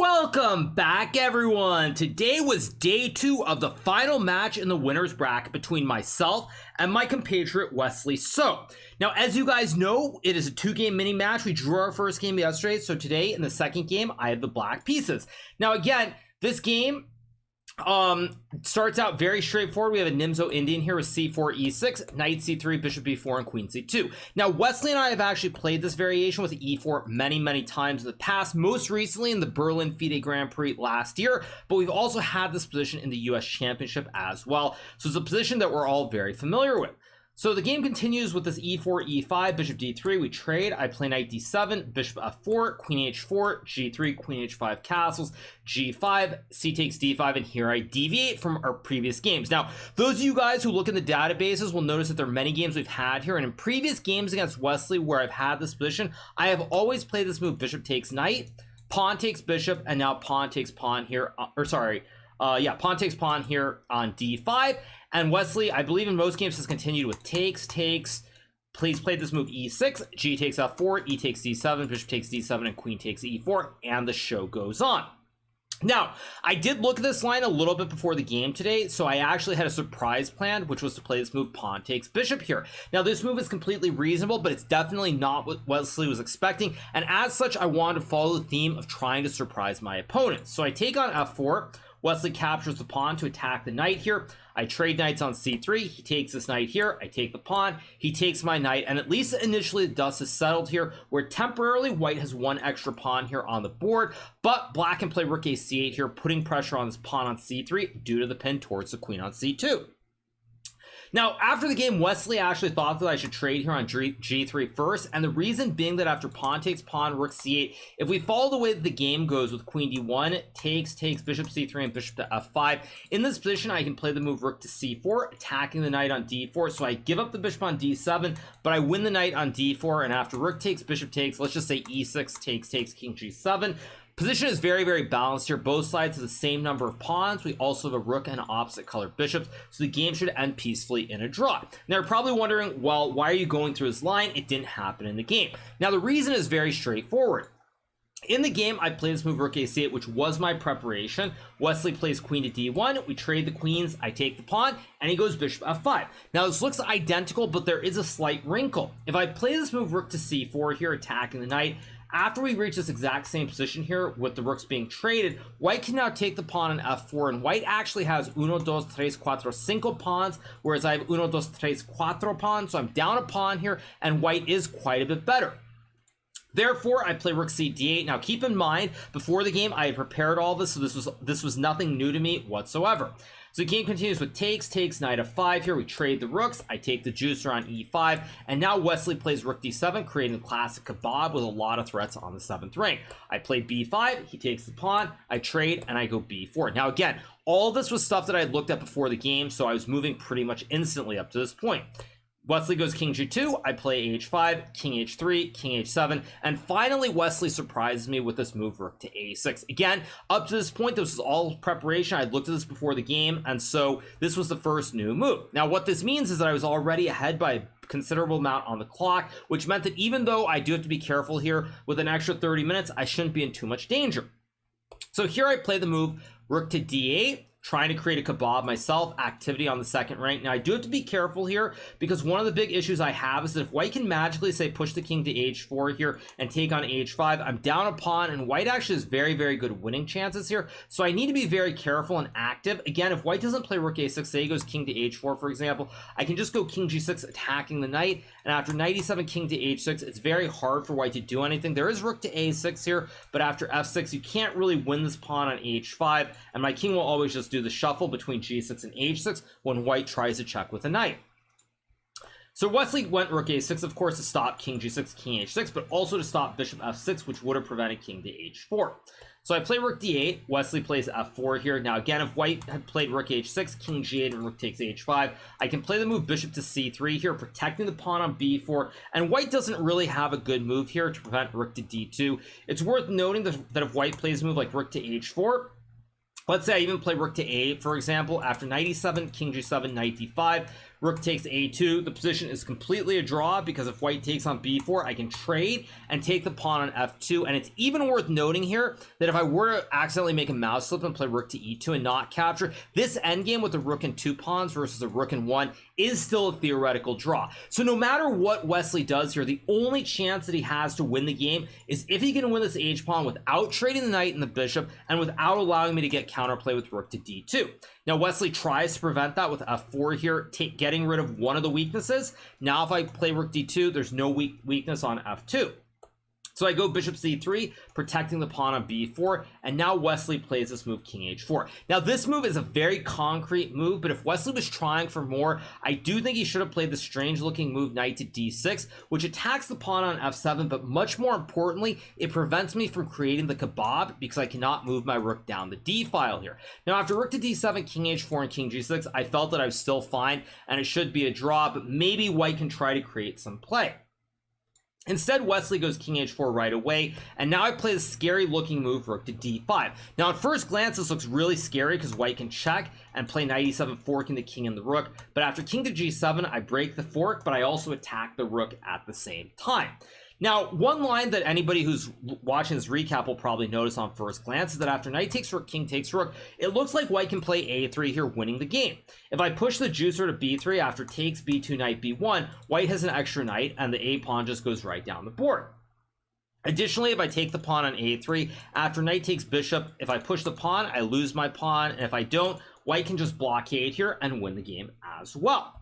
Welcome back, everyone. Today was day 2 of the final match in the winner's bracket between myself and my compatriot Wesley So. Now, as you guys know, it is a 2-game mini match. We drew our first game yesterday, so today in the second game I have the black pieces. Now again, this game starts out very straightforward. We have a Nimzo Indian here with c4, e6, knight c3, bishop b4, and queen c2. Now, Wesley and I have actually played this variation with e4 many times in the past, most recently in the Berlin FIDE Grand Prix last year, but we've also had this position in the US Championship as well. So it's a position that we're all very familiar with. So the game continues with this e4, e5, bishop d3, we trade, I play knight d7, bishop f4, queen h4, g3, queen h5 castles, g5, c takes d5, and here I deviate from our previous games. Now, those of you guys who look in the databases will notice that there are many games we've had here, and in previous games against Wesley where I've had this position, I have always played this move, bishop takes knight, pawn takes bishop, and now pawn takes pawn here, pawn takes pawn here on d5. And Wesley, I believe in most games, has continued with takes, please play this move e6, g takes f4, e takes d7, bishop takes d7, and queen takes e4, and the show goes on. Now, I did look at this line a little bit before the game today, so I actually had a surprise plan, which was to play this move pawn takes bishop here. Now, this move is completely reasonable, but it's definitely not what Wesley was expecting, and as such, I wanted to follow the theme of trying to surprise my opponent. So I take on f4, Wesley captures the pawn to attack the knight here. I trade knights on c3. He takes this knight here. I take the pawn. He takes my knight. And at least initially the dust is settled here, where temporarily white has one extra pawn here on the board. But black can play rook a c8 here, putting pressure on this pawn on c3 due to the pin towards the queen on c2. Now, after the game, Wesley actually thought that I should trade here on g3 first, and the reason being that after pawn takes pawn, rook c8, if we follow the way that the game goes with queen d1, takes, bishop c3, and bishop to f5, in this position, I can play the move rook to c4, attacking the knight on d4, so I give up the bishop on d7, but I win the knight on d4, and after rook takes, bishop takes, let's just say e6, takes, king g7, position is very balanced here. Both sides have the same number of pawns. We also have a rook and opposite colored bishops, so the game should end peacefully in a draw. Now, you're probably wondering, well, why are you going through this line? It didn't happen in the game. Now, the reason is very straightforward. In the game, I played this move rook a8, which was my preparation. Wesley plays queen to d1. We trade the queens. I take the pawn, and he goes bishop f5. Now, this looks identical, but there is a slight wrinkle. If I play this move rook to c4 here, attacking the knight, after we reach this exact same position here with the rooks being traded, white can now take the pawn on f4, and white actually has 1, 2, 3, 4, 5 pawns, whereas I have 1, 2, 3, 4 pawns, so I'm down a pawn here, and white is quite a bit better. Therefore, I play rook c d8. Now, keep in mind, before the game, I had prepared all this, so this was nothing new to me whatsoever. So the game continues with takes, knight f5 here. We trade the rooks. I take the juicer on e5. And now Wesley plays rook d7, creating the classic kebab with a lot of threats on the 7th rank. I play b5. He takes the pawn. I trade, and I go b4. Now, again, all this was stuff that I had looked at before the game, so I was moving pretty much instantly up to this point. Wesley goes king g2, I play h5, king h3, king h7, and finally Wesley surprises me with this move rook to a6. Again, up to this point, this was all preparation. I looked at this before the game, and so this was the first new move. Now, what this means is that I was already ahead by a considerable amount on the clock, which meant that even though I do have to be careful here, with an extra 30 minutes, I shouldn't be in too much danger. So here I play the move rook to d8, trying to create a kebab myself, activity on the 2nd rank. Now, I do have to be careful here because one of the big issues I have is that if white can magically, say, push the king to h4 here and take on h5, I'm down a pawn, and white actually has very good winning chances here. So I need to be very careful and active. Again, if white doesn't play rook a6, say he goes king to h4, for example, I can just go king g6, attacking the knight, and after knight e7, king to h6, it's very hard for white to do anything. There is rook to a6 here, but after f6, you can't really win this pawn on h5, and my king will always just do the shuffle between g6 and h6 when white tries to check with a knight. So Wesley went rook a6, of course, to stop king g6, king h6, but also to stop bishop f6, which would have prevented king to h4. So I play rook d8, Wesley plays f4 here. Now again, if white had played rook h6, king g8, and rook takes h5, I can play the move bishop to c3 here, protecting the pawn on b4, and white doesn't really have a good move here to prevent rook to d2. It's worth noting that if white plays a move like rook to h4, let's say I even play rook to a8, for example, after knight e7, king g7, knight d5, rook takes a2. The position is completely a draw because if white takes on b4, I can trade and take the pawn on f2. And it's even worth noting here that if I were to accidentally make a mouse slip and play rook to e2 and not capture, this endgame with a rook and 2 pawns versus a rook and 1 is still a theoretical draw. So no matter what Wesley does here, the only chance that he has to win the game is if he can win this h-pawn without trading the knight and the bishop and without allowing me to get counterplay with rook to d2. Now Wesley tries to prevent that with f4 here, getting rid of one of the weaknesses. Now if I play rook d2, there's no weakness on f2. So I go bishop c3, protecting the pawn on b4, and now Wesley plays this move king h4. Now this move is a very concrete move, but if Wesley was trying for more, I do think he should have played the strange looking move knight to d6, which attacks the pawn on f7, but much more importantly, it prevents me from creating the kebab because I cannot move my rook down the d file here. Now after rook to d7, king h4, and king g6, I felt that I was still fine, and it should be a draw, but maybe white can try to create some play. Instead, Wesley goes king h4 right away, and now I play the scary looking move rook to d5. Now at first glance this looks really scary because white can check and play knight e7, forking the king and the rook, but after king to g7 I break the fork, but I also attack the rook at the same time. Now, one line that anybody who's watching this recap will probably notice on first glance is that after knight takes rook, king takes rook, it looks like white can play a3 here, winning the game. If I push the juicer to b3 after takes b2, knight b1, white has an extra knight and the a pawn just goes right down the board. Additionally, if I take the pawn on a3, after knight takes bishop, if I push the pawn, I lose my pawn, and if I don't, white can just blockade here and win the game as well.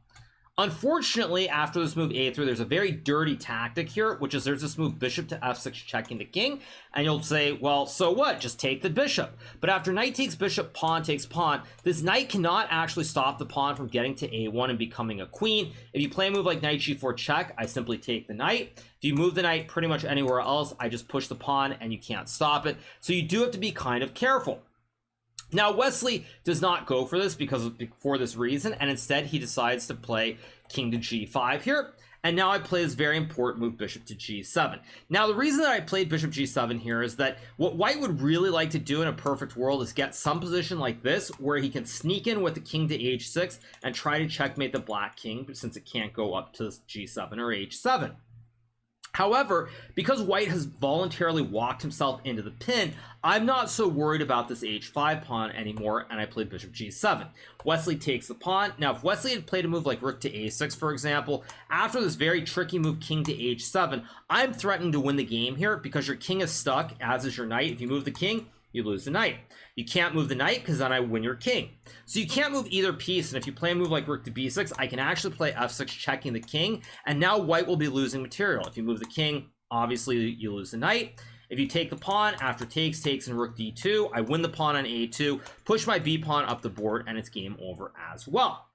Unfortunately, after this move a3, there's a very dirty tactic here, which is there's this move bishop to f6 checking the king, and you'll say, well, so what? Just take the bishop. But after knight takes bishop, pawn takes pawn, this knight cannot actually stop the pawn from getting to a1 and becoming a queen. If you play a move like knight g4 check, I simply take the knight. If you move the knight pretty much anywhere else, I just push the pawn and you can't stop it. So you do have to be kind of careful. Now Wesley does not go for this for this reason, and instead he decides to play king to g5 here. And now I play this very important move bishop to g7. Now the reason that I played bishop g7 here is that what white would really like to do in a perfect world is get some position like this where he can sneak in with the king to h6 and try to checkmate the black king, but since it can't go up to g7 or h7. However, because white has voluntarily walked himself into the pin, I'm not so worried about this h5 pawn anymore, and I played bishop g7. Wesley takes the pawn. Now, if Wesley had played a move like rook to a6, for example, after this very tricky move king to h7, I'm threatening to win the game here because your king is stuck, as is your knight. If you move the king, you lose the knight. You can't move the knight because then I win your king. So you can't move either piece, and if you play a move like rook to b6, I can actually play f6 checking the king, and now white will be losing material. If you move the king, obviously you lose the knight. If you take the pawn, after takes, and rook d2, I win the pawn on a2, push my b pawn up the board, and it's game over as well.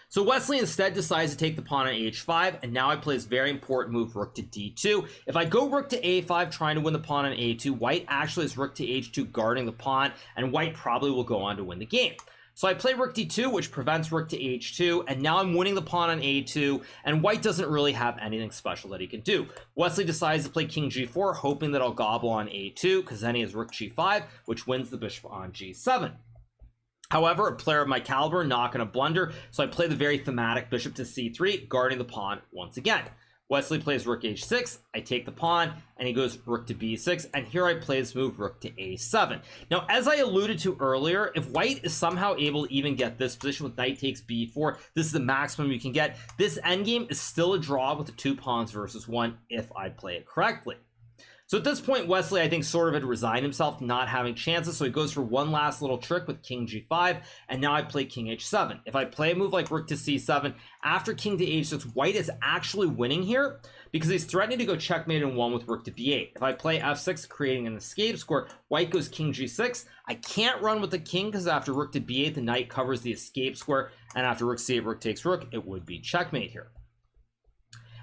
So Wesley instead decides to take the pawn on h5, and now I play this very important move, rook to d2. If I go rook to a5, trying to win the pawn on a2, white actually has rook to h2 guarding the pawn, and white probably will go on to win the game. So I play rook d2, which prevents rook to h2, and now I'm winning the pawn on a2, and white doesn't really have anything special that he can do. Wesley decides to play king g4, hoping that I'll gobble on a2, because then he has rook g5, which wins the bishop on g7. However, a player of my caliber not going to blunder, so I play the very thematic bishop to c3, guarding the pawn once again. Wesley plays rook h6, I take the pawn, and he goes rook to b6, and here I play this move rook to a7. Now, as I alluded to earlier, if white is somehow able to even get this position with knight takes b4, this is the maximum you can get. This endgame is still a draw with the 2 pawns versus 1 if I play it correctly. So at this point, Wesley, I think, sort of had resigned himself to not having chances, so he goes for one last little trick with king g5, and now I play king h7. If I play a move like rook to c7, after king to h6, white is actually winning here because he's threatening to go checkmate in 1 with rook to b8. If I play f6, creating an escape square, white goes king g6. I can't run with the king because after rook to b8, the knight covers the escape square, and after rook c8, rook takes rook, it would be checkmate here.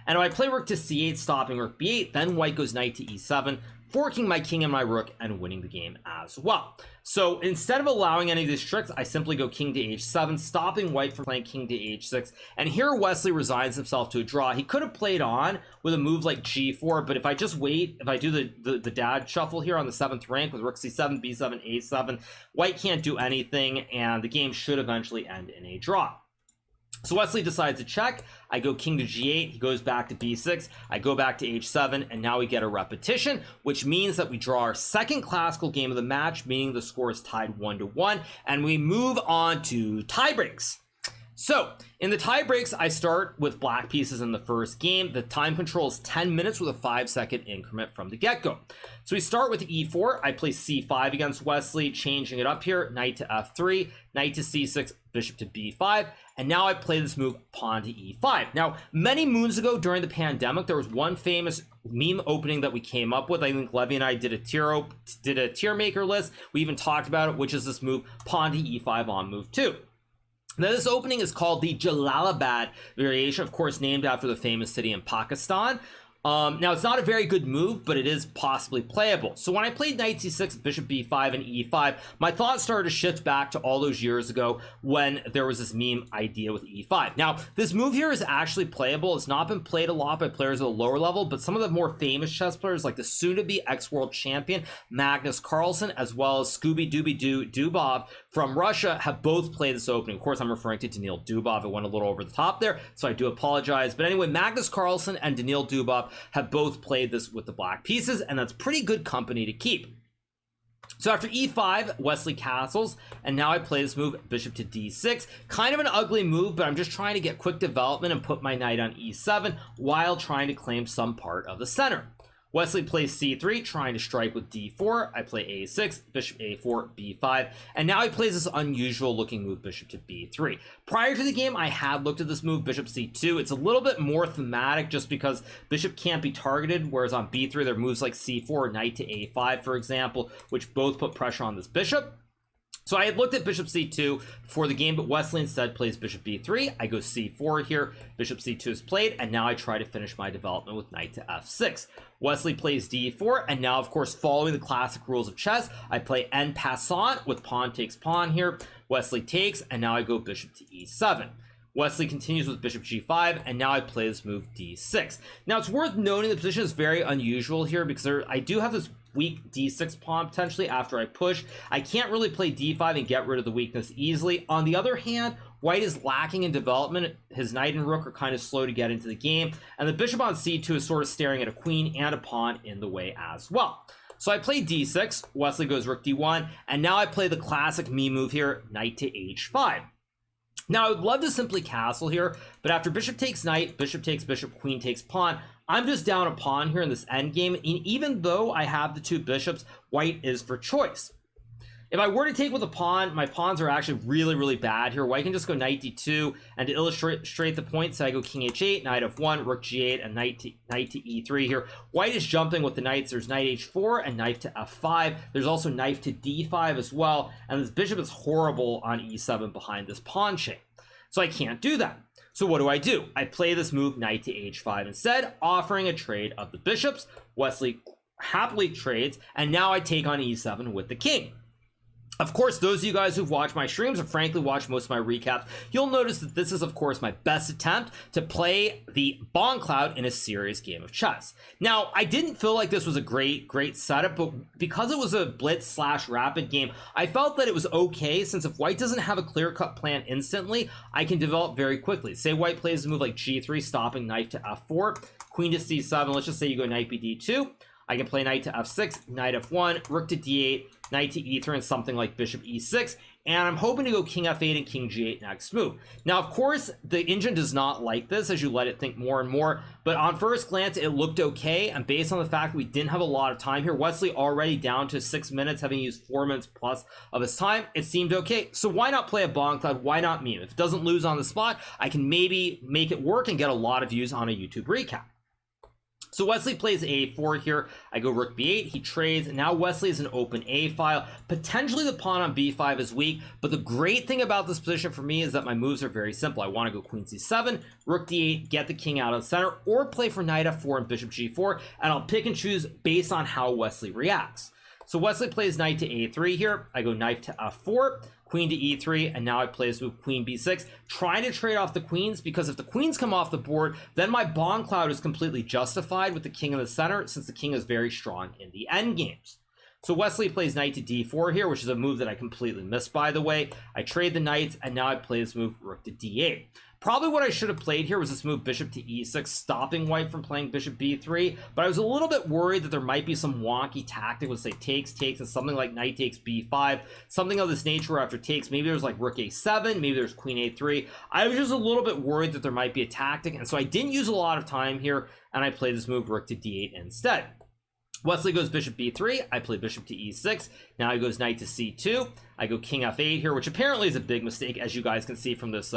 And if I play rook to c8, stopping rook b8, then white goes knight to e7, forking my king and my rook and winning the game as well. So instead of allowing any of these tricks, I simply go king to h7, stopping white from playing king to h6. And here Wesley resigns himself to a draw. He could have played on with a move like g4, but if I just wait, if I do the dad shuffle here on the 7th rank with rook c7, b7, a7, white can't do anything, and the game should eventually end in a draw. So Wesley decides to check. I go king to g8. He goes back to b6. I go back to h7, and now we get a repetition, which means that we draw our second classical game of the match, meaning the score is tied 1-1, and we move on to tiebreaks. So in the tiebreaks, I start with black pieces in the first game. The time control is 10 minutes with a 5-second increment from the get-go. So we start with e4. I play c5 against Wesley, changing it up here. Knight to f3, knight to c6, bishop to b5. And now I play this move, pawn to e5. Now, many moons ago during the pandemic, there was one famous meme opening that we came up with. I think Levy and I did a tier maker list. We even talked about it, which is this move, pawn to e5 on move 2. Now, this opening is called the Jalalabad variation, of course, named after the famous city in Pakistan. Now, it's not a very good move, but it is possibly playable. So when I played knight c6, bishop b5, and e5, my thoughts started to shift back to all those years ago when there was this meme idea with e5. Now, this move here is actually playable. It's not been played a lot by players at a lower level, but some of the more famous chess players, like the soon-to-be ex-world champion Magnus Carlsen, as well as Scooby-Dooby-Doo Dubov from Russia, have both played this opening. Of course, I'm referring to Daniil Dubov. I went a little over the top there, so I do apologize. But anyway, Magnus Carlsen and Daniil Dubov have both played this with the black pieces, and that's pretty good company to keep. So after e5, Wesley castles, and now I play this move, bishop to d6. Kind of an ugly move, but I'm just trying to get quick development and put my knight on e7 while trying to claim some part of the center. Wesley plays c3, trying to strike with d4. I play a6, bishop a4, b5, and now he plays this unusual looking move, bishop to b3. Prior to the game, I had looked at this move, bishop c2. It's a little bit more thematic just because bishop can't be targeted, whereas on b3 there are moves like c4, knight to a5, for example, which both put pressure on this bishop. So I had looked at bishop c2 before the game, but Wesley instead plays bishop b3. I go c4 here, bishop c2 is played, and now I try to finish my development with knight to f6. Wesley plays d4, and now, of course, following the classic rules of chess, I play en passant with pawn takes pawn here. Wesley takes, and now I go bishop to e7. Wesley continues with bishop g5, and now I play this move d6. Now, it's worth noting the position is very unusual here because I do have this weak d6 pawn potentially after I push. I can't really play d5 and get rid of the weakness easily. On the other hand, white is lacking in development. His knight and rook are kind of slow to get into the game, and the bishop on c2 is sort of staring at a queen and a pawn in the way as well. So I play d6, Wesley goes rook d1, and now I play the classic me move here, knight to h5. Now, I would love to simply castle here, but after bishop takes knight, bishop takes bishop, queen takes pawn, I'm just down a pawn here in this endgame, and even though I have the two bishops, white is for choice. If I were to take with a pawn, my pawns are actually really, really bad here. White can just go knight d2, and to illustrate the point, so I go king h8, knight f1, rook g8, and knight to e3 here. White is jumping with the knights. There's knight h4 and knight to f5. There's also knight to d5 as well, and this bishop is horrible on e7 behind this pawn chain. So I can't do that. So what do? I play this move, knight to h5 instead, offering a trade of the bishops. Wesley happily trades, and now I take on e7 with the king. Of course, those of you guys who've watched my streams or frankly watched most of my recaps, you'll notice that this is, of course, my best attempt to play the Bongcloud in a serious game of chess. Now, I didn't feel like this was a great setup, but because it was a blitz/rapid game, I felt that it was okay, since if white doesn't have a clear-cut plan instantly, I can develop very quickly. Say white plays a move like g3, stopping knight to f4, queen to c7, let's just say you go knight bd2, I can play knight to f6, knight f1, rook to d8, knight to e3, and something like bishop e6, and I'm hoping to go king f8 and king g8 next move. Now, of course, the engine does not like this as you let it think more and more, but on first glance, it looked okay, and based on the fact that we didn't have a lot of time here, Wesley already down to 6 minutes, having used 4 minutes plus of his time, it seemed okay. So why not play a Bongcloud? Why not meme? If it doesn't lose on the spot, I can maybe make it work and get a lot of views on a YouTube recap. So Wesley plays a4 here. I go rook b8. He trades. And now Wesley is an open a file. Potentially the pawn on b5 is weak. But the great thing about this position for me is that my moves are very simple. I want to go queen c7, rook d8, get the king out of the center, or play for knight f4 and bishop g4. And I'll pick and choose based on how Wesley reacts. So Wesley plays knight to a3 here. I go knight to f4. Queen to e3, and now I play this move, queen b6, trying to trade off the queens, because if the queens come off the board, then my Bongcloud is completely justified with the king in the center, since the king is very strong in the endgames. So Wesley plays knight to d4 here, which is a move that I completely missed, by the way. I trade the knights, and now I play this move rook to d8. Probably what I should have played here was this move bishop to e6, stopping white from playing bishop b3, but I was a little bit worried that there might be some wonky tactic with, say, takes, and something like knight takes b5, something of this nature where after takes, maybe there's like rook a7, maybe there's queen a3. I was just a little bit worried that there might be a tactic, and so I didn't use a lot of time here, and I played this move rook to d8 instead. Wesley goes bishop b3, I play bishop to e6, now he goes knight to c2, I go king f8 here, which apparently is a big mistake, as you guys can see from this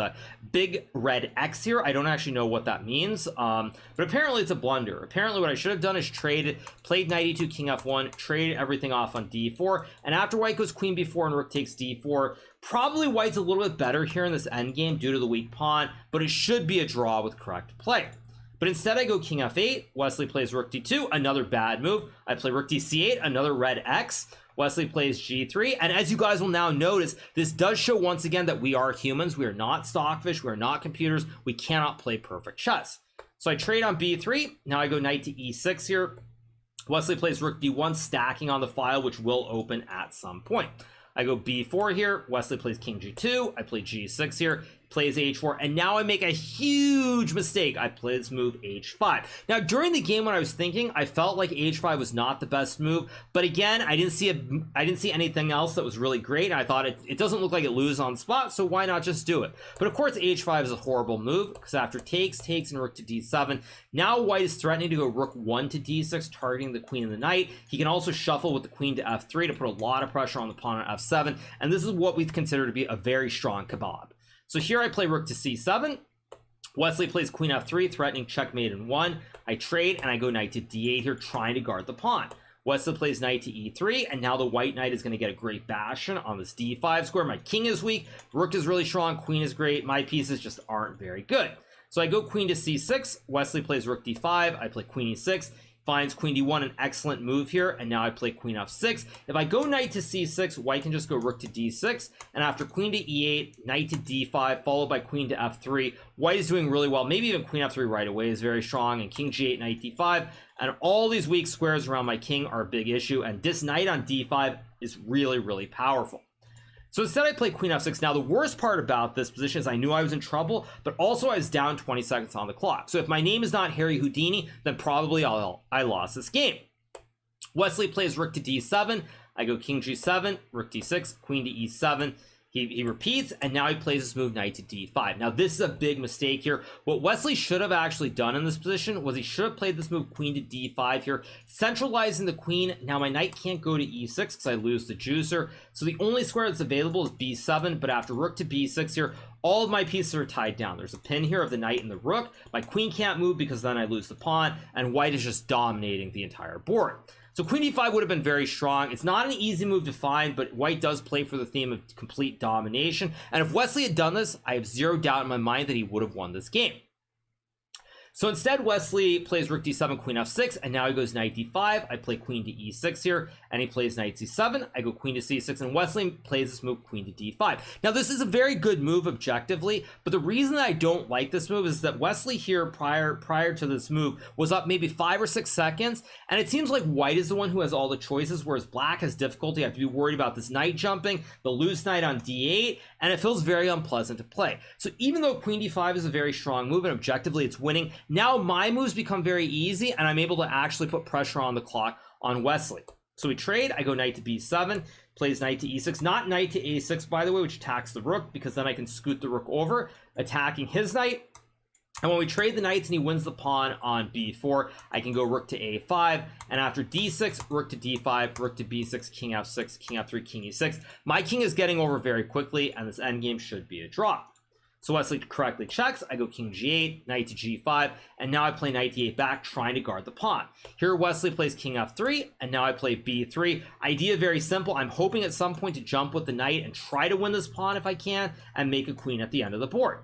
big red X here. I don't actually know what that means, but apparently it's a blunder. Apparently what I should have done is traded, played knight e2, king f1, traded everything off on d4, and after white goes queen b4 and rook takes d4, probably white's a little bit better here in this endgame due to the weak pawn, but it should be a draw with correct play. But instead I go king f8, Wesley plays rook d2, another bad move. I play rook d8, another red X. Wesley plays g3, and as you guys will now notice, this does show once again that we are humans. We are not stockfish, we are not computers, we cannot play perfect chess. So I trade on b3, now I go knight to e6 here. Wesley plays rook d1, stacking on the file, which will open at some point. I go b4 here, Wesley plays king g2, I play g6 here, plays h4, and now I make a huge mistake. I play this move h5. Now during the game when I was thinking, I felt like h5 was not the best move, but again, I didn't see anything else that was really great. I thought it doesn't look like it loses on spot, so why not just do it? But of course h5 is a horrible move, because after takes, and rook to d7, now white is threatening to go rook 1 to d6, targeting the queen and the knight. He can also shuffle with the queen to f3 to put a lot of pressure on the pawn on f7, and this is what we consider to be a very strong kebab. So here I play rook to c7, Wesley plays queen f3, threatening checkmate in 1. I trade, and I go knight to d8 here, trying to guard the pawn. Wesley plays knight to e3, and now the white knight is going to get a great bastion on this d5 square. My king is weak, rook is really strong, queen is great, my pieces just aren't very good. So I go queen to c6, Wesley plays rook d5, I play queen e6, finds queen d1, an excellent move here, and now I play queen f6. If I go knight to c6, white can just go rook to d6, and after queen to e8, knight to d5, followed by queen to f3, white is doing really well. Maybe even queen f3 right away is very strong, and king g8, knight d5, and all these weak squares around my king are a big issue, and this knight on d5 is really, really powerful. So instead I play queen f6. Now the worst part about this position is I knew I was in trouble, but also I was down 20 seconds on the clock. So if my name is not Harry Houdini, then probably I lost this game. Wesley plays rook to d7. I go king g7, rook d6, queen to e7. He repeats, and now he plays this move knight to d5. Now this is a big mistake here. What Wesley should have actually done in this position was he should have played this move queen to d5 here, centralizing the queen. Now my knight can't go to e6 because I lose the juicer. So the only square that's available is b7, but after rook to b6 here, all of my pieces are tied down. There's a pin here of the knight and the rook. My queen can't move because then I lose the pawn, and white is just dominating the entire board. So queen d5 would have been very strong. It's not an easy move to find, but white does play for the theme of complete domination. And if Wesley had done this, I have zero doubt in my mind that he would have won this game. So instead, Wesley plays rook d7, queen f6, and now he goes knight d5. I play queen to e6 here, and he plays knight c7. I go queen to c6, and Wesley plays this move queen to d5. Now, this is a very good move objectively, but the reason that I don't like this move is that Wesley here prior to this move was up maybe 5 or 6 seconds, and it seems like white is the one who has all the choices, whereas black has difficulty. I have to be worried about this knight jumping, the loose knight on d8, and it feels very unpleasant to play. So even though queen d5 is a very strong move, and objectively it's winning, now my moves become very easy, and I'm able to actually put pressure on the clock on Wesley. So we trade, I go knight to b7, plays knight to e6, not knight to a6, by the way, which attacks the rook, because then I can scoot the rook over, attacking his knight. And when we trade the knights and he wins the pawn on b4, I can go rook to a5, and after d6, rook to d5, rook to b6, king f6, king f3, king e6. My king is getting over very quickly, and this endgame should be a draw. So Wesley correctly checks, I go king g8, knight to g5, and now I play knight d8 back, trying to guard the pawn. Here Wesley plays king f3, and now I play b3. Idea very simple. I'm hoping at some point to jump with the knight and try to win this pawn if I can, and make a queen at the end of the board.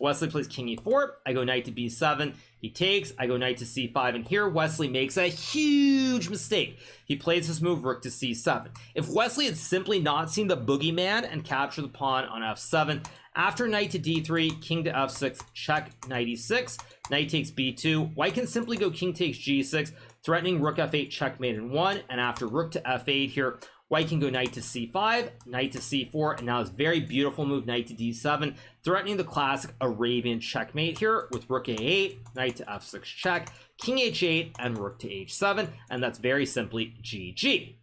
Wesley plays king e4, I go knight to b7, he takes, I go knight to c5, and here Wesley makes a huge mistake. He plays this move rook to c7. If Wesley had simply not seen the boogeyman and captured the pawn on f7, after knight to d3, king to f6, check, knight e6, knight takes b2, white can simply go king takes g6, threatening rook f8 checkmate in 1, and after rook to f8 here, white can go knight to c5, knight to c4, and now this very beautiful move, knight to d7, threatening the classic Arabian checkmate here with rook a8, knight to f6 check, king h8, and rook to h7, and that's very simply GG.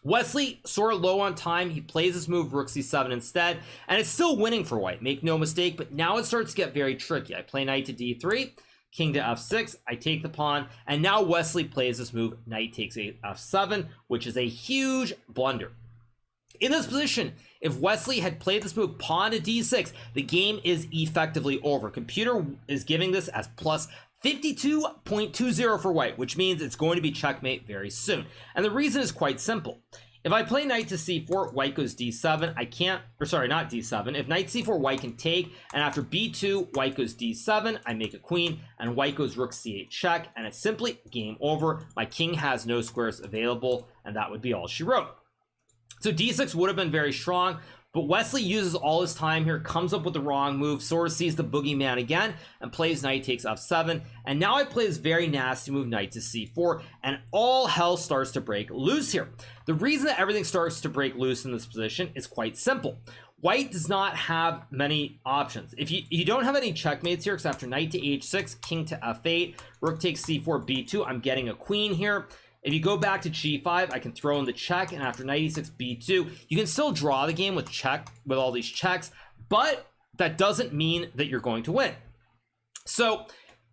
Wesley, sort of low on time, he plays this move rook c7 instead, and it's still winning for white, make no mistake, but now it starts to get very tricky. I play knight to d3, king to f6, I take the pawn, and now Wesley plays this move, knight takes f7, which is a huge blunder. In this position, if Wesley had played this move pawn to d6, the game is effectively over. Computer is giving this as plus 52.20 for white, which means it's going to be checkmate very soon. And the reason is quite simple. If I play knight to c4, white goes d7, I can't, or sorry, not d7. If knight c4, white can take, and after b2, white goes d7, I make a queen, and white goes rook c8 check, and it's simply game over. My king has no squares available, and that would be all she wrote. So d6 would have been very strong, but Wesley uses all his time here, comes up with the wrong move, sort of sees the boogeyman again, and plays knight takes f7. And now I play this very nasty move, knight to c4, and all hell starts to break loose here. The reason that everything starts to break loose in this position is quite simple. White does not have many options. If you don't have any checkmates here, because after knight to h6, king to f8, rook takes c4, b2, I'm getting a queen here. If you go back to g5, I can throw in the check, and after knight e6, b2, you can still draw the game with all these checks, but that doesn't mean that you're going to win. So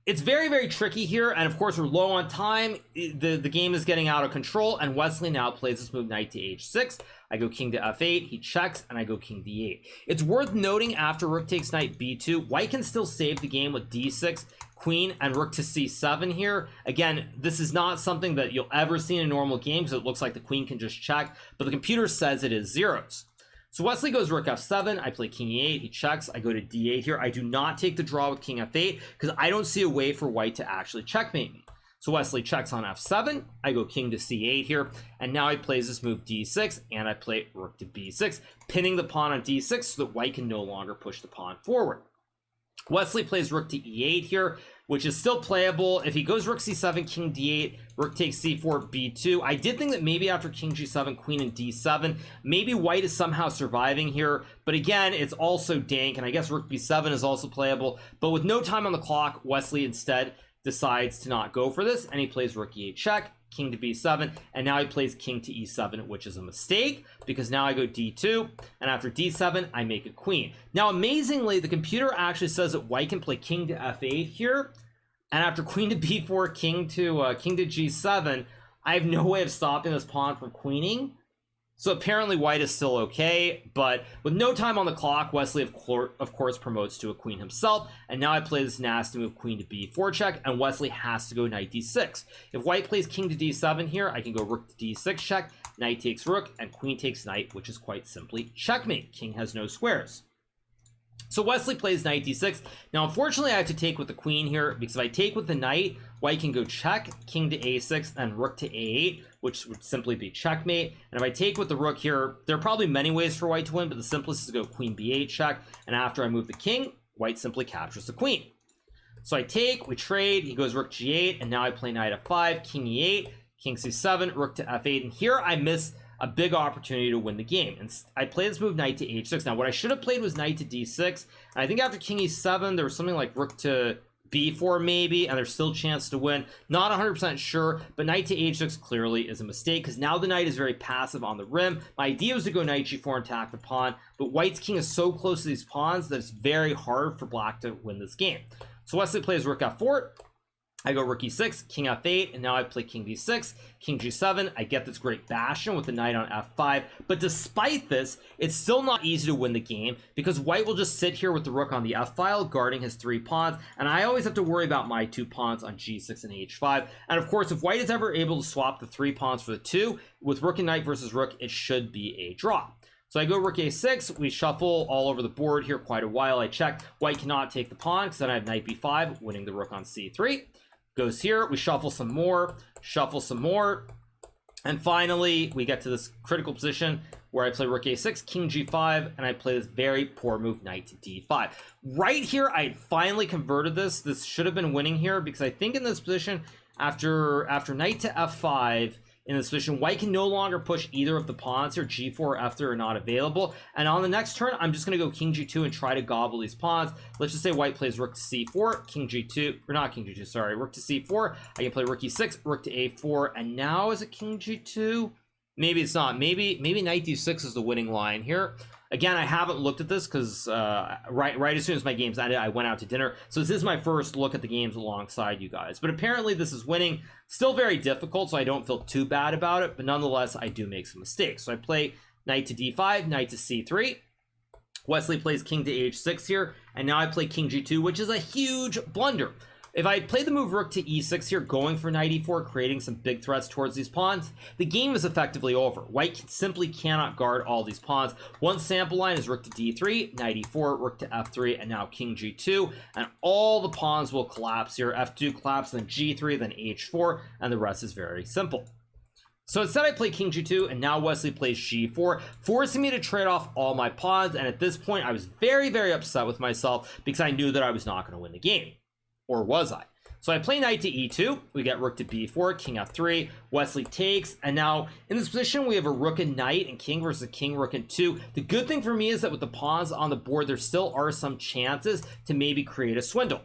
it's very, very tricky here, and of course we're low on time. The game is getting out of control, and Wesley now plays this move, knight to h6. I go king to f8, he checks, and I go king d8. It's worth noting after rook takes knight b2, white can still save the game with d6, queen, and rook to c7 here. Again, this is not something that you'll ever see in a normal game because it looks like the queen can just check, but the computer says it is zeros. So Wesley goes rook f7, I play king e8, he checks, I go to d8 here. I do not take the draw with king f8 because I don't see a way for white to actually checkmate me. So Wesley checks on f7, I go king to c8 here, and now he plays this move d6, and I play rook to b6, pinning the pawn on d6 so that white can no longer push the pawn forward. Wesley plays rook to e8 here, which is still playable. If he goes rook c7, king d8, rook takes c4, b2. I did think that maybe after king g7, queen and d7, maybe white is somehow surviving here. But again, it's also dank, and I guess rook b7 is also playable. But with no time on the clock, Wesley instead decides to not go for this, and he plays rook e8 check, king to b7, and now he plays king to e7, which is a mistake because now I go d2, and after d7 I make a queen. Now amazingly, the computer actually says that white can play king to f8 here, and after queen to b4, king to g7, I have no way of stopping this pawn from queening. So apparently white is still okay, but with no time on the clock, Wesley of course promotes to a queen himself, and now I play this nasty move, queen to b4 check, and Wesley has to go knight d6. If white plays king to d7 here, I can go rook to d6 check, knight takes rook, and queen takes knight, which is quite simply checkmate. King has no squares. So Wesley plays knight d6. Now, unfortunately, I have to take with the queen here, because if I take with the knight, white can go check, king to a6, and rook to a8, which would simply be checkmate. And if I take with the rook here, there are probably many ways for white to win, but the simplest is to go queen b8 check, and after I move the king, white simply captures the queen. So I take, we trade, he goes rook g8, and now I play knight f5, king e8, king c7, rook to f8, and here I miss a big opportunity to win the game. And I play this move, knight to h6. Now, what I should have played was knight to d6. And I think after king e7, there was something like rook to b4 maybe, and there's still a chance to win. Not 100% sure, but knight to h6 clearly is a mistake because now the knight is very passive on the rim. My idea was to go knight g4 and attack the pawn, but white's king is so close to these pawns that it's very hard for black to win this game. So Wesley plays rook f4. I go rook e6, king f8, and now I play king d6, king g7. I get this great bastion with the knight on f5, but despite this, it's still not easy to win the game because white will just sit here with the rook on the f-file, guarding his 3 pawns, and I always have to worry about my 2 pawns on g6 and h5. And of course, if white is ever able to swap the 3 pawns for the 2, with rook and knight versus rook, it should be a draw. So I go rook a6, we shuffle all over the board here quite a while. I check, white cannot take the pawn because then I have knight b5, winning the rook on c3. Goes here, we shuffle some more, and finally we get to this critical position where I play rook a6, king g5, and I play this very poor move, knight to d5. Right here, I finally converted this. This should have been winning here because I think in this position, after knight to f5, in this position, white can no longer push either of the pawns here. G4 or F3 are not available. And on the next turn, I'm just going to go king G2 and try to gobble these pawns. Let's just say white plays rook to C4, king G2, or not king G2, sorry, rook to C4. I can play rook E6, rook to A4, and now is it king G2? Maybe it's not. Maybe knight D6 is the winning line here. Again, I haven't looked at this because right as soon as my game's ended, I went out to dinner. So this is my first look at the games alongside you guys. But apparently this is winning. Still very difficult, so I don't feel too bad about it. But nonetheless, I do make some mistakes. So I play knight to D5, knight to C3. Wesley plays king to H6 here. And now I play king G2, which is a huge blunder. If I play the move rook to E6 here, going for knight E4, creating some big threats towards these pawns, the game is effectively over. White simply cannot guard all these pawns. One sample line is rook to D3, knight E4, rook to F3, and now king G2, and all the pawns will collapse here. F2 collapse, then G3, then H4, and the rest is very simple. So instead I play king G2, and now Wesley plays G4, forcing me to trade off all my pawns, and at this point I was very, very upset with myself because I knew that I was not going to win the game. Or was I? So I play knight to E2, we get rook to B4, king F3, Wesley takes, and now in this position we have a rook and knight and king versus king, rook and 2. The good thing for me is that with the pawns on the board, there still are some chances to maybe create a swindle.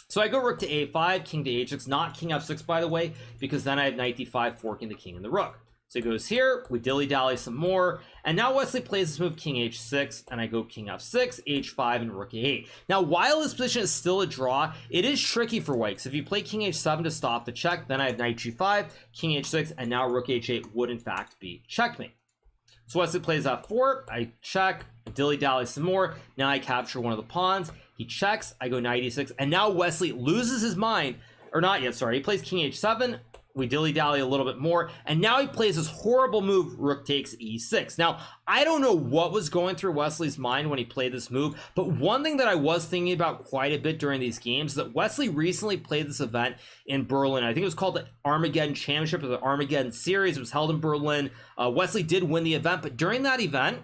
So I go rook to A5, king to H6, not king F6 by the way, because then I have knight D5 forking the king and the rook. So he goes here, we dilly-dally some more, and now Wesley plays this move king H6, and I go king F6, H5, and rook A8. Now, while this position is still a draw, it is tricky for white, because if you play king H7 to stop the check, then I have knight G5, king H6, and now rook H8 would in fact be checkmate. So Wesley plays F4, I check, dilly-dally some more, now I capture one of the pawns, he checks, I go knight E6, and now Wesley loses his mind, or not yet, sorry, he plays king H7, we dilly-dally a little bit more, and now he plays this horrible move, rook takes E6. Now, I don't know what was going through Wesley's mind when he played this move, but one thing that I was thinking about quite a bit during these games is that Wesley recently played this event in Berlin. I think it was called the Armageddon Championship or the Armageddon Series. It was held in Berlin. Wesley did win the event, but during that event,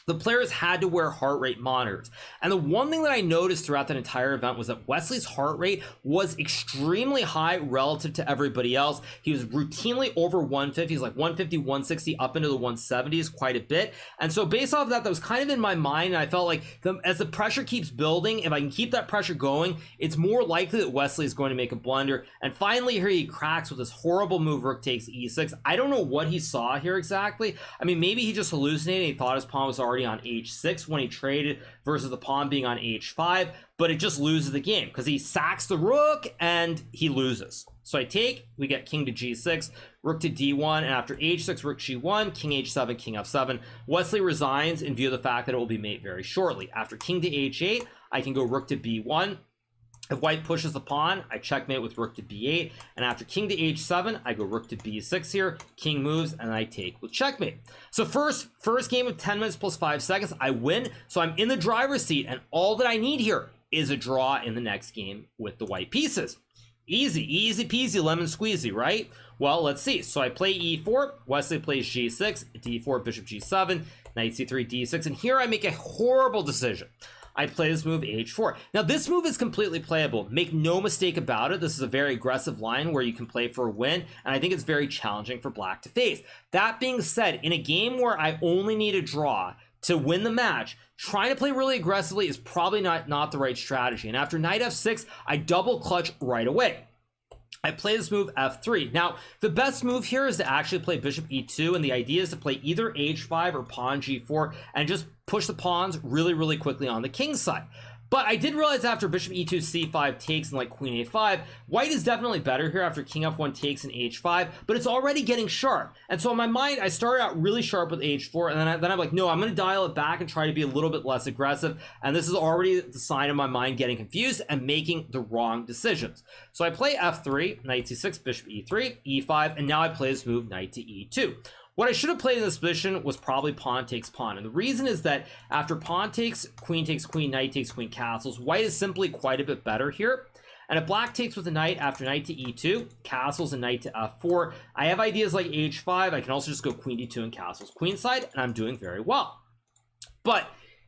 the players had to wear heart rate monitors. And the one thing that I noticed throughout that entire event was that Wesley's heart rate was extremely high relative to everybody else. He was routinely over 150. He's like 150, 160, up into the 170s quite a bit. And so based off of that, that was kind of in my mind. And I felt like as the pressure keeps building, if I can keep that pressure going, it's more likely that Wesley is going to make a blunder. And finally here he cracks with this horrible move, rook takes E6. I don't know what he saw here exactly. I mean, maybe he just hallucinated. He thought his pawn was already on H6 when he traded versus the pawn being on H5, but it just loses the game because he sacks the rook and he loses. So I take, we get king to G6, rook to D1, and after H6, rook G1, king H7, king F7. Wesley resigns in view of the fact that it will be mate very shortly. After king to H8, I can go rook to B1. If white pushes the pawn, I checkmate with rook to B8, and after king to H7, I go rook to B6 here, king moves, and I take with checkmate. So first game of 10 minutes plus 5 seconds, I win, so I'm in the driver's seat, and all that I need here is a draw in the next game with the white pieces. Easy peasy, lemon squeezy, right? Well, let's see. So I play E4, Wesley plays G6, D4, bishop G7, knight C3, D6, and here I make a horrible decision. I play this move H4. Now this move is completely playable. Make no mistake about it. This is a very aggressive line where you can play for a win, and I think it's very challenging for black to face. That being said, in a game where I only need a draw to win the match, trying to play really aggressively is probably not the right strategy. And after knight F6, I double clutch right away. I play this move F3. Now, the best move here is to actually play bishop E2, and the idea is to play either H5 or pawn G4 and just push the pawns really quickly on the king side. But I did realize after bishop E2, C5 takes and like queen A5, white is definitely better here after king F1 takes and H5, but it's already getting sharp. And so in my mind, I started out really sharp with H4, and then I'm like, no, I'm going to dial it back and try to be a little bit less aggressive. And this is already the sign of my mind getting confused and making the wrong decisions. So I play F3, knight C6, bishop E3, E5, and now I play this move, knight to E2. What I should have played in this position was probably pawn takes pawn. And the reason is that after pawn takes queen, knight takes queen castles, white is simply quite a bit better here. And if black takes with a knight after knight to E2, castles and knight to F4, I have ideas like H5. I can also just go queen D2 and castles queenside, and I'm doing very well. But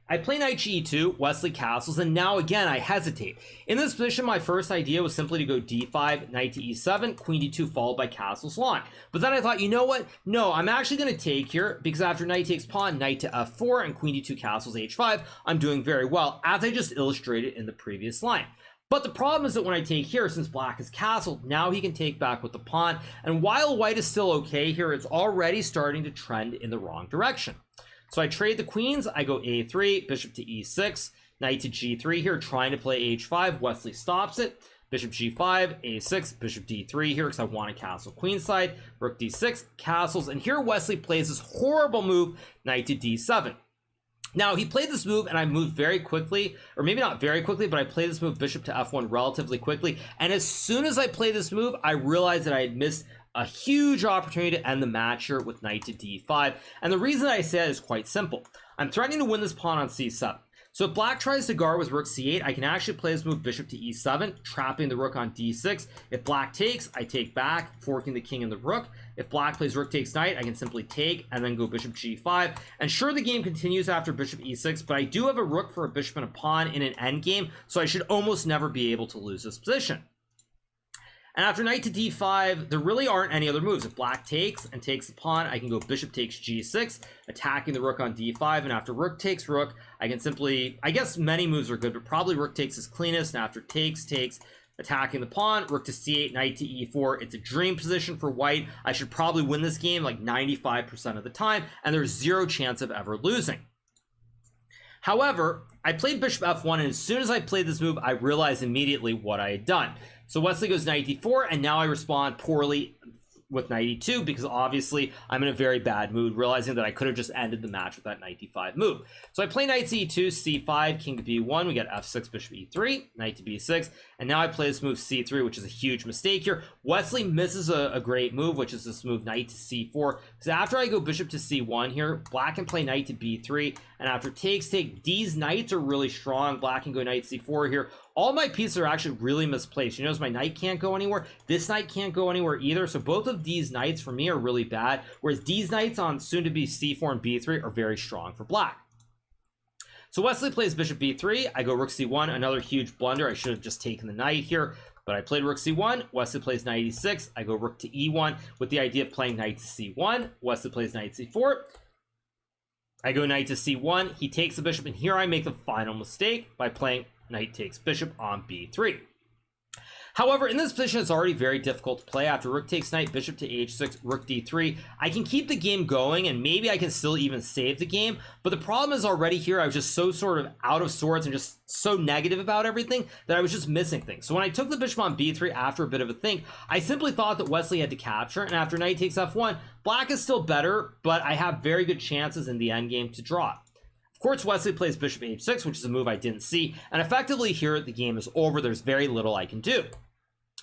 I play knight to e2, Wesley castles, and now again I hesitate. In this position, my first idea was simply to go d5, knight to e7, queen d2 followed by castles line. But then I thought, you know what? No, I'm actually going to take here, because after knight takes pawn, knight to f4, and queen d2 castles h5, I'm doing very well, as I just illustrated in the previous line. But the problem is that when I take here, since black is castled, now he can take back with the pawn, and while white is still okay here, it's already starting to trend in the wrong direction. So I trade the queens, I go a3, bishop to e6, knight to g3 here, trying to play h5, Wesley stops it, bishop g5, a6, bishop d3 here, because I want to castle queenside, rook d6, castles, and here Wesley plays this horrible move, knight to d7. Now, he played this move, and I moved very quickly, or maybe not very quickly, but I played this move, bishop to f1, relatively quickly, and as soon as I played this move, I realized that I had missed a huge opportunity to end the match here with knight to d5, and the reason I say that is quite simple. I'm threatening to win this pawn on c7. So if black tries to guard with rook c8, I can actually play this move bishop to e7, trapping the rook on d6. If black takes, I take back, forking the king and the rook. If black plays rook takes knight, I can simply take and then go bishop g5. And sure, the game continues after bishop e6, but I do have a rook for a bishop and a pawn in an endgame, so I should almost never be able to lose this position. And after knight to d5, there really aren't any other moves. If black takes and takes the pawn, I can go bishop takes g6, attacking the rook on d5. And after rook takes rook, I can simply, I guess many moves are good, but probably rook takes is cleanest. And after takes, attacking the pawn, rook to c8, knight to e4. It's a dream position for white. I should probably win this game like 95% of the time, and there's zero chance of ever losing. However, I played bishop f1, and as soon as I played this move, I realized immediately what I had done. So Wesley goes knight d4, and now I respond poorly with knight e2 because obviously I'm in a very bad mood, realizing that I could have just ended the match with that knight d5 move. So I play knight c2, c5, king to b1, we get f6, bishop e3, knight to b6, and now I play this move c3, which is a huge mistake here. Wesley misses a great move, which is this move knight to c4, because after I go bishop to c1 here, black can play knight to b3, and after takes, these knights are really strong. Black can go knight c4 here. All my pieces are actually really misplaced. You notice my knight can't go anywhere. This knight can't go anywhere either. So both of these knights for me are really bad, whereas these knights on soon to be c4 and b3 are very strong for black. So Wesley plays bishop b3. I go rook c1, another huge blunder. I should have just taken the knight here, but I played rook c1. Wesley plays knight e6. I go rook to e1 with the idea of playing knight to c1. Wesley plays knight c4. I go knight to c1. He takes the bishop, and here I make the final mistake by playing knight takes bishop on b3. However, in this position, it's already very difficult to play. After rook takes knight, bishop to h6, rook d3, I can keep the game going, and maybe I can still even save the game. But the problem is already here, I was just so sort of out of sorts and just so negative about everything that I was just missing things. So when I took the bishop on b3 after a bit of a think, I simply thought that Wesley had to capture, and after knight takes f1, black is still better, but I have very good chances in the endgame to draw. Of course, Wesley plays bishop h6, which is a move I didn't see, and effectively here the game is over. There's very little I can do.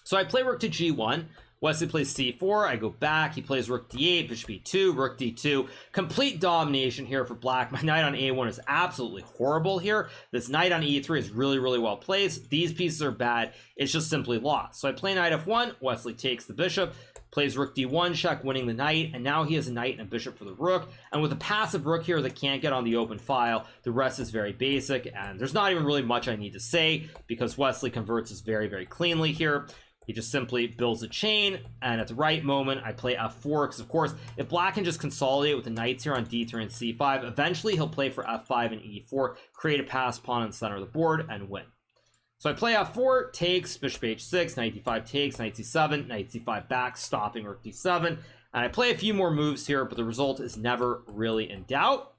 So I play rook to g1, Wesley plays c4, I go back, he plays rook d8, bishop e2, rook d2, complete domination here for black. My knight on a1 is absolutely horrible here. This knight on e3 is really, really well placed. These pieces are bad, it's just simply lost. So I play knight f1, Wesley takes the bishop, plays rook d1 check, winning the knight, and now he has a knight and a bishop for the rook. And with a passive rook here that can't get on the open file, the rest is very basic, and there's not even really much I need to say because Wesley converts this very, very cleanly here. He just simply builds a chain, and at the right moment, I play f4, because of course, if black can just consolidate with the knights here on d3 and c5, eventually he'll play for f5 and e4, create a pass pawn in the center of the board, and win. So I play f4, takes, bishop h6, knight d5 takes, knight c7, knight c5 back, stopping rook d7, and I play a few more moves here, but the result is never really in doubt.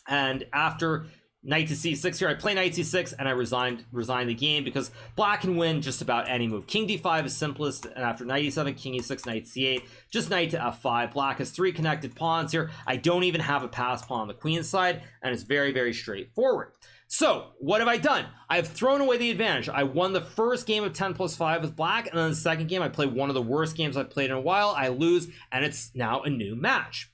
And after knight to c6 here, I play knight c6, and I resign the game because black can win just about any move. King d5 is simplest, and after knight e7, king e6, knight c8, just knight to f5. Black has 3 connected pawns here. I don't even have a pass pawn on the queen side, and it's very, very straightforward. So what have I done? I've thrown away the advantage. I won the first game of 10+5 with black, and then the second game I play one of the worst games I've played in a while. I lose, and it's now a new match.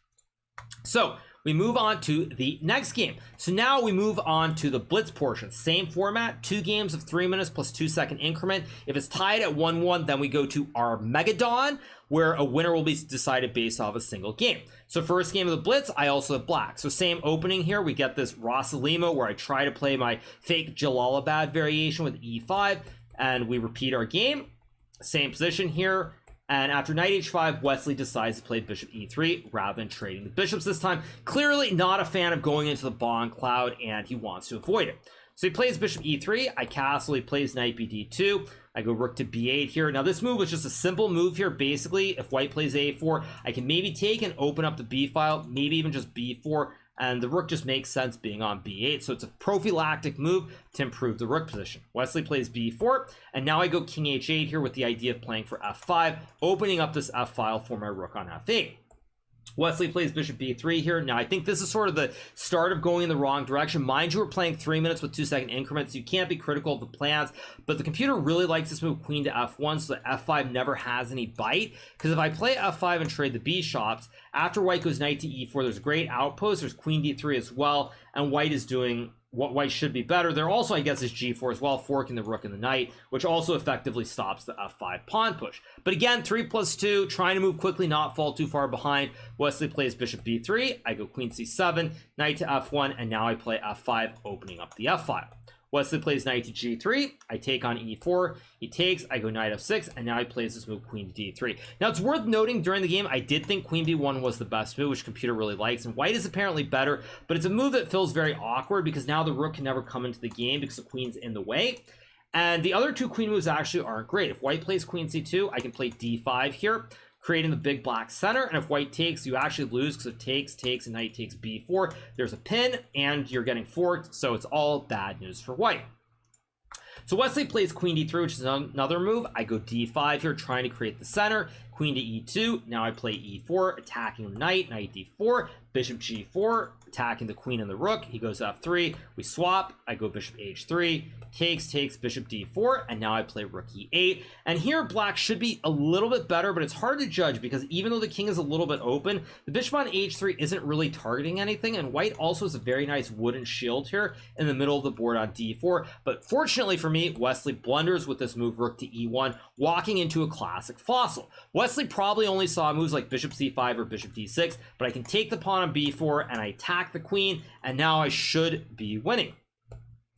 So we move on to the next game. So now we move on to the Blitz portion. Same format, 2 games of 3 minutes plus 2-second increment. If it's tied at 1-1, then we go to our Megadon, where a winner will be decided based off a single game. So first game of the Blitz, I also have black. So same opening here, we get this Rosalima, where I try to play my fake Jalalabad variation with e5, and we repeat our game. Same position here. And after knight h5, Wesley decides to play bishop e3 rather than trading the bishops this time. Clearly not a fan of going into the Bongcloud, and he wants to avoid it. So he plays bishop e3, I castle, he plays knight bd2, I go rook to b8 here. Now this move was just a simple move here. Basically, if white plays a4, I can maybe take and open up the b file, maybe even just b4, and the rook just makes sense being on b8. So it's a prophylactic move to improve the rook position. Wesley plays b4, and now I go king h8 here with the idea of playing for f5, opening up this f file for my rook on f8. Wesley plays bishop b3 here. Now, I think this is sort of the start of going in the wrong direction. Mind you, we're playing 3 minutes with 2-second increments, so you can't be critical of the plans, but the computer really likes this move queen to f1, so that f5 never has any bite, because if I play f5 and trade the b-shops, after white goes knight to e4, there's a great outpost, there's queen d3 as well, and white is doing what white should be better. There also, I guess, is g4 as well, forking the rook and the knight, which also effectively stops the f5 pawn push. But again, 3+2, trying to move quickly, not fall too far behind. Wesley plays bishop b3, I go queen c7, knight to f1, and now I play f5, opening up the f file. Wesley plays knight to g3, I take on e4, he takes, I go knight f6, and now he plays this move queen to d3. Now it's worth noting during the game, I did think queen b1 was the best move, which computer really likes, and white is apparently better, but it's a move that feels very awkward because now the rook can never come into the game because the queen's in the way. And the other 2 queen moves actually aren't great. If white plays queen c2, I can play d5 here, creating the big black center, and if white takes, you actually lose because it takes, and knight takes b4. There's a pin, and you're getting forked, so it's all bad news for white. So Wesley plays queen d3, which is another move. I go d5 here, trying to create the center. Queen to e2. Now I play e4, attacking the knight. Knight d4. Bishop g4, attacking the queen and the rook. He goes f3. We swap. I go bishop h3. Takes, bishop d4, and now I play rook e8. And here black should be a little bit better, but it's hard to judge because even though the king is a little bit open, the bishop on h3 isn't really targeting anything, and white also has a very nice wooden shield here in the middle of the board on d4. But fortunately for me, Wesley blunders with this move rook to e1, walking into a classic fossil. Wesley probably only saw moves like bishop c5 or bishop d6, but I can take the pawn on b4 and I attack the queen, and now I should be winning.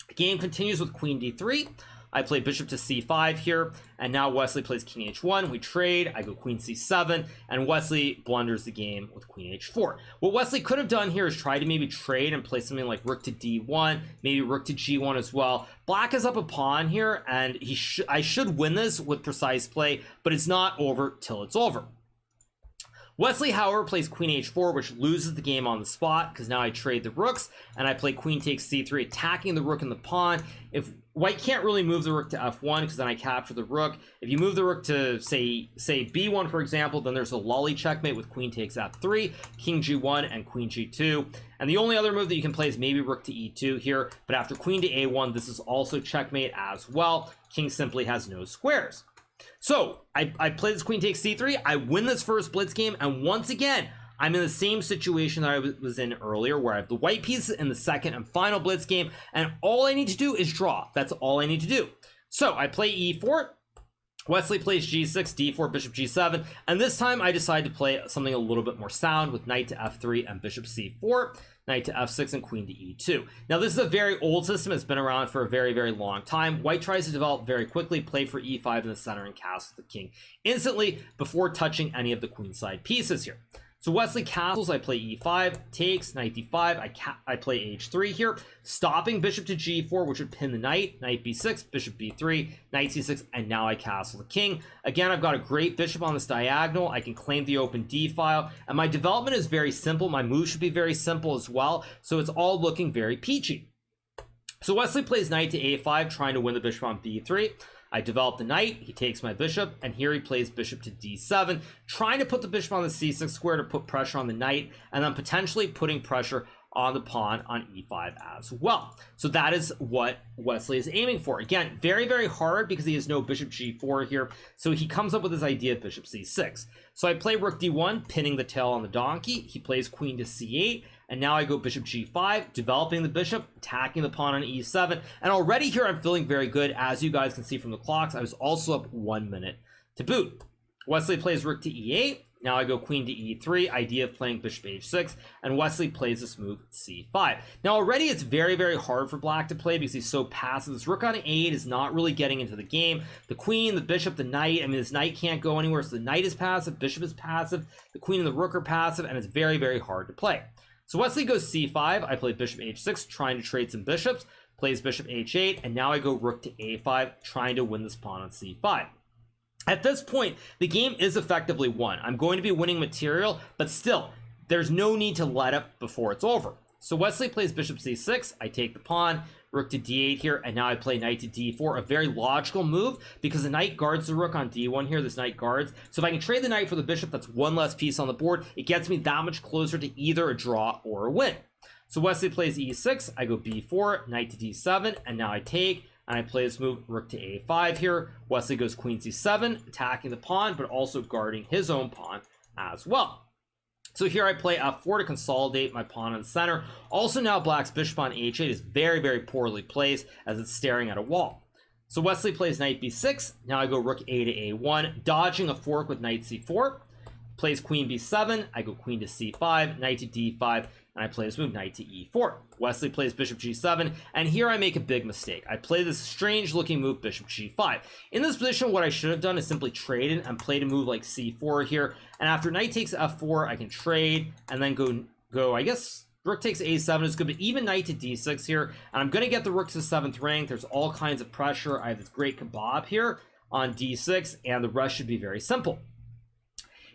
The game continues with queen d3. I play bishop to c5 here, and now Wesley plays king h1. We trade. I go queen c7, and Wesley blunders the game with queen h4. What Wesley could have done here is try to maybe trade and play something like rook to d1, maybe rook to g1 as well. Black is up a pawn here, and I should win this with precise play, but it's not over till it's over. Wesley, however, plays queen h4, which loses the game on the spot because now I trade the rooks, and I play queen takes c3, attacking the rook and the pawn. If white can't really move the rook to f1 because then I capture the rook. If you move the rook to, say b1, for example, then there's a lolly checkmate with queen takes f3, king g1, and queen g2. And the only other move that you can play is maybe rook to e2 here, but after queen to a1, this is also checkmate as well. King simply has no squares. So I play this queen takes c3, I win this first blitz game, and once again, I'm in the same situation that I was in earlier, where I have the white piece in the second and final blitz game, and all I need to do is draw. That's all I need to do. So I play e4, Wesley plays g6, d4, bishop g7, and this time I decide to play something a little bit more sound with knight to f3 and bishop c4, knight to f6, and queen to e2. Now this is a very old system. It's been around for a very, very long time. White tries to develop very quickly, play for e5 in the center, and castle the king instantly before touching any of the queenside pieces here. So Wesley castles, I play e5, takes, knight d5, I play h3 here, stopping bishop to g4, which would pin the knight, knight b6, bishop b3, knight c6, and now I castle the king. Again, I've got a great bishop on this diagonal. I can claim the open d file, and my development is very simple. My move should be very simple as well, so it's all looking very peachy. So Wesley plays knight to a5, trying to win the bishop on b3. I develop the knight, he takes my bishop, and here he plays bishop to d7, trying to put the bishop on the c6 square to put pressure on the knight, and then potentially putting pressure on the pawn on e5 as well. So that is what Wesley is aiming for. Again, very, very hard because he has no bishop g4 here, so he comes up with this idea of bishop c6. So I play rook d1, pinning the tail on the donkey. He plays queen to c8, and now I go bishop g5, developing the bishop, attacking the pawn on e7, and already here I'm feeling very good. As you guys can see from the clocks, I was also up 1 minute to boot. Wesley plays rook to e8. Now I go queen to e3, idea of playing bishop h6, and Wesley plays this move c5. Now already it's very, very hard for black to play because he's so passive. This rook on a8 is not really getting into the game. The queen, the bishop, the knight, I mean, this knight can't go anywhere, so the knight is passive, bishop is passive, the queen and the rook are passive, and it's very, very hard to play. So Wesley goes c5, I play bishop h6, trying to trade some bishops, plays bishop h8, and now I go rook to a5, trying to win this pawn on c5. At this point, the game is effectively won. I'm going to be winning material, but still, there's no need to let up before it's over. So Wesley plays bishop c6, I take the pawn, rook to d8 here, and now I play knight to d4, a very logical move because the knight guards the rook on d1 here, this knight guards. So if I can trade the knight for the bishop, that's one less piece on the board. It gets me that much closer to either a draw or a win. So Wesley plays e6, I go b4, knight to d7, and now I take, and I play this move, rook to a5 here. Wesley goes queen c7, attacking the pawn, but also guarding his own pawn as well. So here I play f4 to consolidate my pawn in the center. Also now black's bishop on h8 is very, very poorly placed as it's staring at a wall. So Wesley plays knight b6. Now I go rook a to a1, dodging a fork with knight c4. Plays queen b7, I go queen to c5, knight to d5, and I play this move, knight to e4. Wesley plays bishop g7, and here I make a big mistake. I play this strange looking move, bishop g5. In this position, what I should have done is simply traded and played a move like c4 here, and after knight takes f4, I can trade, and then go I guess, rook takes a7 is good, but even knight to d6 here, and I'm going to get the rook to the 7th rank. There's all kinds of pressure. I have this great kebab here on d6, and the rest should be very simple.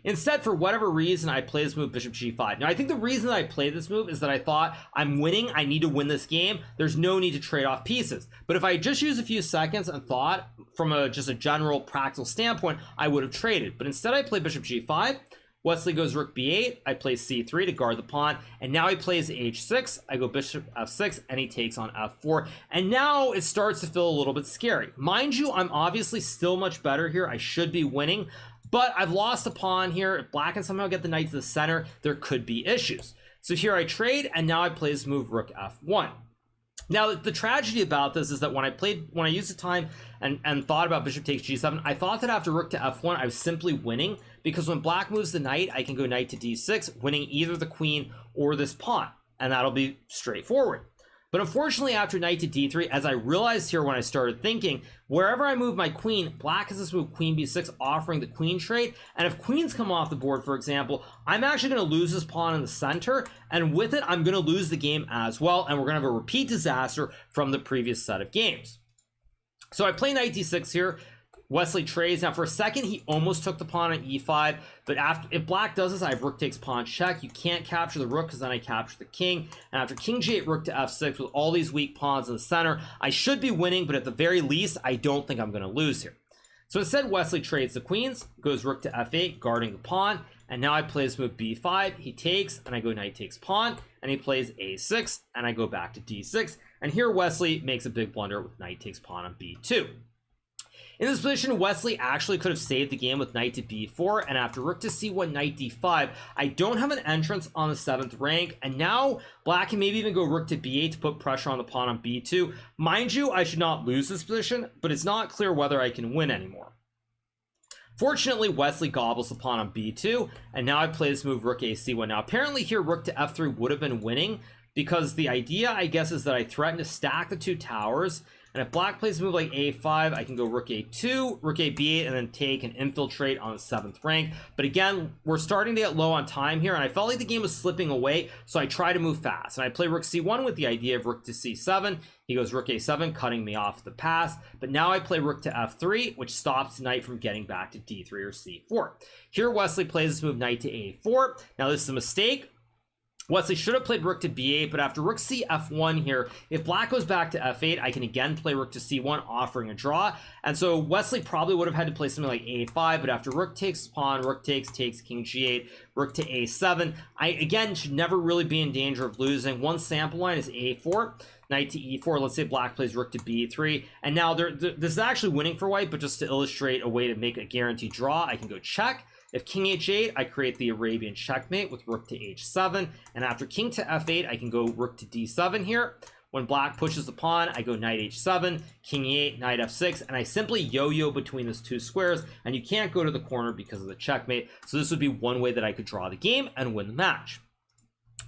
Instead, for whatever reason, I play this move, bishop g5. Now, I think the reason that I played this move is that I thought I'm winning. I need to win this game. There's no need to trade off pieces. But if I just used a few seconds and thought from just a general practical standpoint, I would have traded. But instead, I play bishop g5. Wesley goes rook b8. I play c3 to guard the pawn. And now he plays h6. I go bishop f6, and he takes on f4. And now it starts to feel a little bit scary. Mind you, I'm obviously still much better here. I should be winning. But I've lost a pawn here. If black can somehow get the knight to the center, there could be issues. So here I trade, and now I play this move, rook f1. Now, the tragedy about this is that when I used the time and thought about bishop takes g7, I thought that after rook to f1, I was simply winning, because when black moves the knight, I can go knight to d6, winning either the queen or this pawn, and that'll be straightforward. But unfortunately, after knight to d3, as I realized here when I started thinking, wherever I move my queen, black has this move queen b6, offering the queen trade. And if queens come off the board, for example, I'm actually going to lose this pawn in the center. And with it, I'm going to lose the game as well. And we're going to have a repeat disaster from the previous set of games. So I play knight d6 here. Wesley trades. Now, for a second, he almost took the pawn on e5, but if black does this, I have rook takes pawn check. You can't capture the rook because then I capture the king. And after king g8, rook to f6 with all these weak pawns in the center, I should be winning, but at the very least, I don't think I'm going to lose here. So instead, Wesley trades the queens, goes rook to f8, guarding the pawn, and now I play this move b5. He takes, and I go knight takes pawn, and he plays a6, and I go back to d6. And here Wesley makes a big blunder with knight takes pawn on b2. In this position, Wesley actually could have saved the game with knight to b4, and after rook to c1, knight d5, I don't have an entrance on the 7th rank, and now black can maybe even go rook to b8 to put pressure on the pawn on b2. Mind you, I should not lose this position, but it's not clear whether I can win anymore. Fortunately, Wesley gobbles the pawn on b2, and now I play this move rook a c1. Now, apparently here, rook to f3 would have been winning, because the idea, I guess, is that I threaten to stack the two towers, and if black plays a move like a5, I can go rook a2, rook a b8, and then take and infiltrate on the 7th rank. But again, we're starting to get low on time here, and I felt like the game was slipping away, so I try to move fast. And I play rook c1 with the idea of rook to c7. He goes rook a7, cutting me off the pass. But now I play rook to f3, which stops the knight from getting back to d3 or c4. Here, Wesley plays this move knight to a4. Now, this is a mistake. Wesley should have played rook to b8, but after rook c f1 here, if black goes back to f8, I can again play rook to c1, offering a draw. And so Wesley probably would have had to play something like a5, but after rook takes pawn, rook takes king g8, rook to a7, I again should never really be in danger of losing. One sample line is a4, knight to e4. Let's say black plays rook to b3, and now this is actually winning for white, but just to illustrate a way to make a guaranteed draw, I can go check. If king h8, I create the Arabian checkmate with rook to h7, and after king to f8, I can go rook to d7 here. When black pushes the pawn, I go knight h7, king e8, knight f6, and I simply yo-yo between those two squares, and you can't go to the corner because of the checkmate. So this would be one way that I could draw the game and win the match.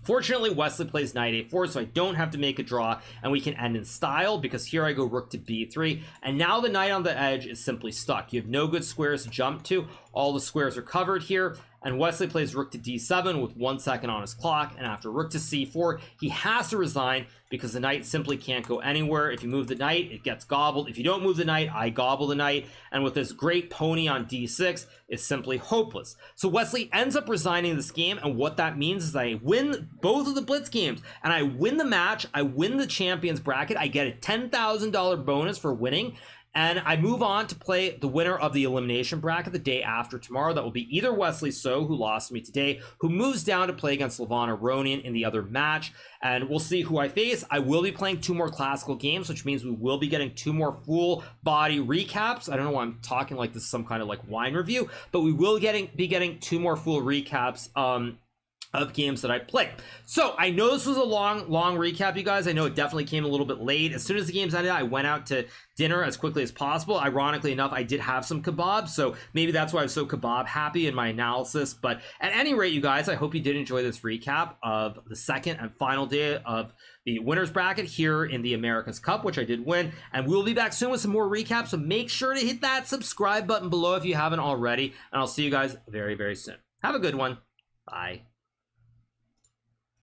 Fortunately, Wesley plays knight a4, so I don't have to make a draw, and we can end in style, because here I go rook to b3, and now the knight on the edge is simply stuck. You have no good squares to jump to. All the squares are covered here, and Wesley plays rook to d7 with 1 second on his clock, and after rook to c4, he has to resign because the knight simply can't go anywhere. If you move the knight, it gets gobbled. If you don't move the knight, I gobble the knight, and with this great pony on d6, it's simply hopeless. So Wesley ends up resigning this game, and what that means is I win both of the Blitz games, and I win the match, I win the champions bracket, I get a $10,000 bonus for winning, and I move on to play the winner of the elimination bracket the day after tomorrow. That will be either Wesley So, who lost to me today, who moves down to play against Levon Aronian in the other match, and we'll see who I face. I will be playing 2 more classical games, which means we will be getting 2 more full body recaps. I don't know why I'm talking like this is some kind of like wine review, but we will be getting 2 more full recaps of games that I played. So I know this was a long recap, you guys. I know it definitely came a little bit late. As soon as the games ended, I went out to dinner as quickly as possible. Ironically enough, I did have some kebab, so maybe that's why I was so kebab happy in my analysis. But at any rate, you guys, I hope you did enjoy this recap of the second and final day of the winners bracket here in the America's Cup, which I did win. And we'll be back soon with some more recaps, so make sure to hit that subscribe button below if you haven't already, and I'll see you guys very, very soon. Have a good one. Bye.